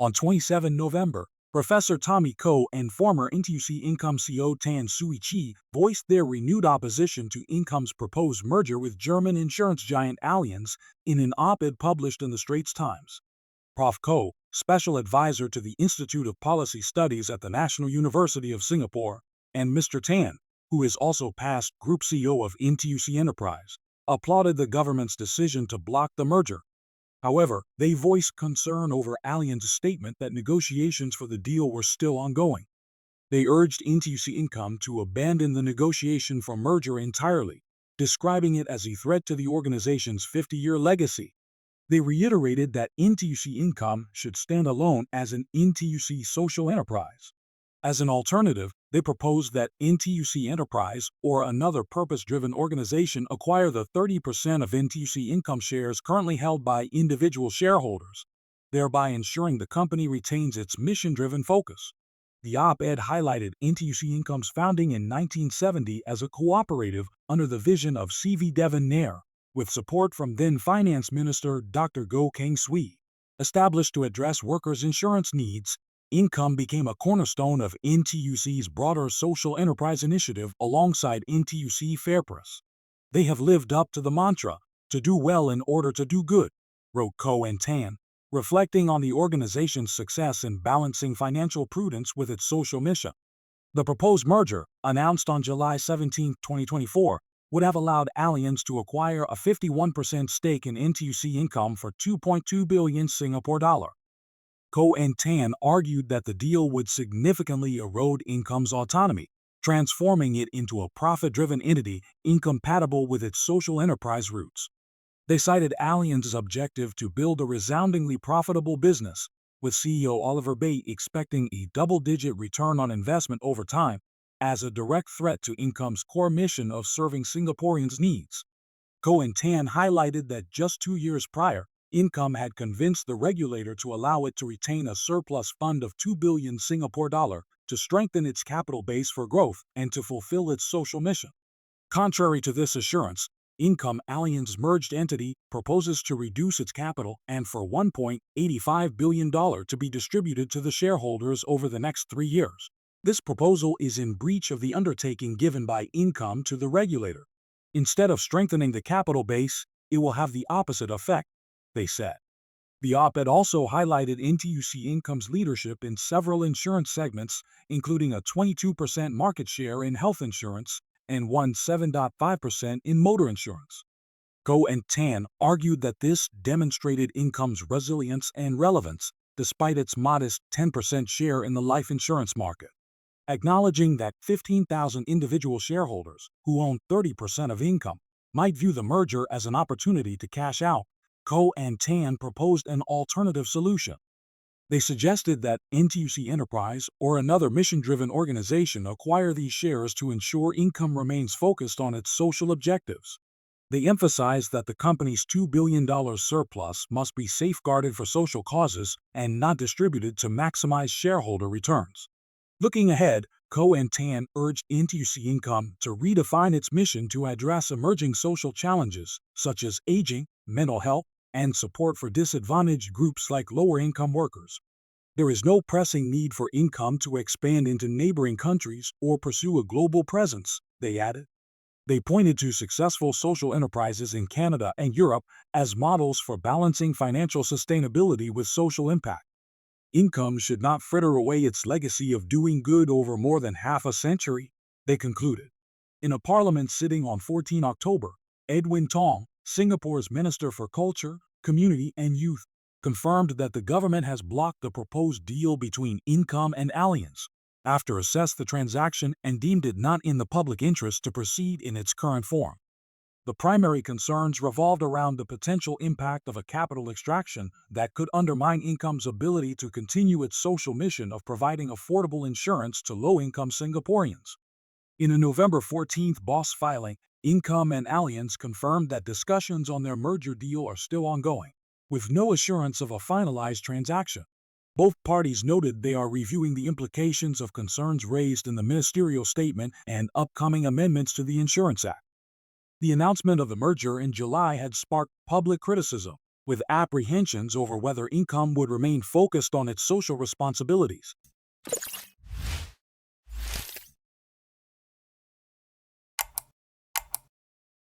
On 27 November, Professor Tommy Koh and former NTUC Income CEO Tan Chieh voiced their renewed opposition to Income's proposed merger with German insurance giant Allianz in an op-ed published in the Straits Times. Prof. Koh, special advisor to the Institute of Policy Studies at the National University of Singapore, and Mr. Tan, who is also past Group CEO of NTUC Enterprise, applauded the government's decision to block the merger. However, they voiced concern over Allianz's statement that negotiations for the deal were still ongoing. They urged NTUC Income to abandon the negotiation for merger entirely, describing it as a threat to the organization's 50-year legacy. They reiterated that NTUC Income should stand alone as an NTUC social enterprise. As an alternative, they proposed that NTUC Enterprise or another purpose-driven organization acquire the 30% of NTUC Income shares currently held by individual shareholders, thereby ensuring the company retains its mission-driven focus. The op-ed highlighted NTUC Income's founding in 1970 as a cooperative under the vision of C.V. Devon Nair, with support from then Finance Minister Dr. Goh Keng Swee. Established to address workers' insurance needs, Income became a cornerstone of NTUC's broader social enterprise initiative alongside NTUC Fairpress. They have lived up to the mantra, to do well in order to do good, wrote Koh and Tan, reflecting on the organization's success in balancing financial prudence with its social mission. The proposed merger, announced on July 17, 2024, would have allowed Allianz to acquire a 51% stake in NTUC Income for 2.2 billion Singapore dollar. Koh and Tan argued that the deal would significantly erode Income's autonomy, transforming it into a profit-driven entity incompatible with its social enterprise roots. They cited Allianz's objective to build a resoundingly profitable business, with CEO Oliver Bate expecting a double-digit return on investment over time, as a direct threat to Income's core mission of serving Singaporeans' needs. Koh and Tan highlighted that just 2 years prior, Income had convinced the regulator to allow it to retain a surplus fund of 2 billion Singapore dollar to strengthen its capital base for growth and to fulfill its social mission. Contrary to this assurance, Income Allianz's merged entity proposes to reduce its capital and for $1.85 billion to be distributed to the shareholders over the next 3 years. This proposal is in breach of the undertaking given by Income to the regulator. Instead of strengthening the capital base, it will have the opposite effect, they said. The op-ed also highlighted NTUC Income's leadership in several insurance segments, including a 22% market share in health insurance and 7.5% in motor insurance. Koh and Tan argued that this demonstrated Income's resilience and relevance, despite its modest 10% share in the life insurance market. Acknowledging that 15,000 individual shareholders, who own 30% of Income, might view the merger as an opportunity to cash out, Koh and Tan proposed an alternative solution. They suggested that NTUC Enterprise or another mission-driven organization acquire these shares to ensure Income remains focused on its social objectives. They emphasized that the company's $2 billion surplus must be safeguarded for social causes and not distributed to maximize shareholder returns. Looking ahead, Koh and Tan urged NTUC Income to redefine its mission to address emerging social challenges such as aging, mental health, and support for disadvantaged groups like lower-income workers. There is no pressing need for Income to expand into neighboring countries or pursue a global presence, they added. They pointed to successful social enterprises in Canada and Europe as models for balancing financial sustainability with social impact. Income should not fritter away its legacy of doing good over more than half a century, they concluded. In a parliament sitting on 14 October, Edwin Tong, Singapore's Minister for Culture, Community and Youth, confirmed that the government has blocked the proposed deal between Income and Allianz, after assessed the transaction and deemed it not in the public interest to proceed in its current form. The primary concerns revolved around the potential impact of a capital extraction that could undermine Income's ability to continue its social mission of providing affordable insurance to low-income Singaporeans. In a November 14 BOSS filing, Income and Allianz confirmed that discussions on their merger deal are still ongoing, with no assurance of a finalized transaction. Both parties noted they are reviewing the implications of concerns raised in the ministerial statement and upcoming amendments to the Insurance Act. The announcement of the merger in July had sparked public criticism, with apprehensions over whether Income would remain focused on its social responsibilities.